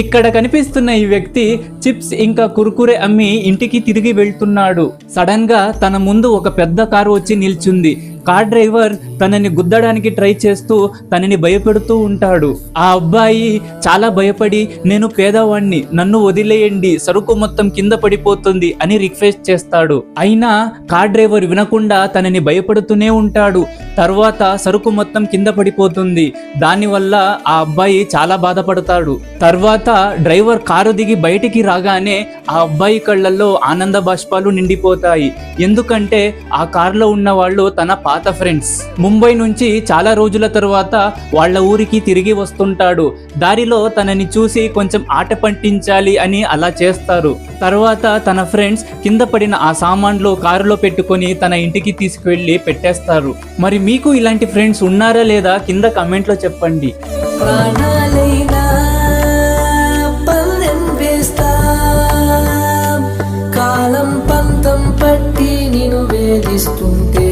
ఇక్కడ కనిపిస్తున్న ఈ వ్యక్తి చిప్స్ ఇంకా కుర్కురే అమ్మి ఇంటికి తిరిగి వెళ్తున్నాడు. సడన్ గా తన ముందు ఒక పెద్ద కారు వచ్చి నిల్చుంది. కార్ డ్రైవర్ తనని గుద్దడానికి ట్రై చేస్తూ తనని భయపెడుతూ ఉంటాడు. ఆ అబ్బాయి చాలా భయపడి, నేను పేదవాణ్ణి, నన్ను వదిలేయండి, సరుకు మొత్తం కింద పడిపోతుంది అని రిక్వెస్ట్ చేస్తాడు. అయినా కార్ డ్రైవర్ వినకుండా తనని భయపడుతూనే ఉంటాడు. తర్వాత సరుకు మొత్తం కింద పడిపోతుంది. దానివల్ల ఆ అబ్బాయి చాలా బాధపడతాడు. తర్వాత డ్రైవర్ కారు దిగి బయటికి రాగానే ఆ అబ్బాయి కళ్ళల్లో ఆనంద బాష్పాలు నిండిపోతాయి. ఎందుకంటే ఆ కారులో ఉన్న వాళ్ళు తన పాత ఫ్రెండ్స్. ముంబై నుంచి చాలా రోజుల తర్వాత వాళ్ళ ఊరికి తిరిగి వస్తుంటాడు. దారిలో తనని చూసి కొంచెం ఆట పట్టించాలి అని అలా చేస్తారు. తర్వాత తన ఫ్రెండ్స్ కింద పడిన ఆ సామాన్లు కారులో పెట్టుకొని తన ఇంటికి తీసుకువెళ్ళి పెట్టేస్తారు. మరి మీకు ఇలాంటి ఫ్రెండ్స్ ఉన్నారా లేదా కింద కామెంట్ లో చెప్పండి. కాలం పంతం పట్టి నిన్ను వేధిస్తుంటే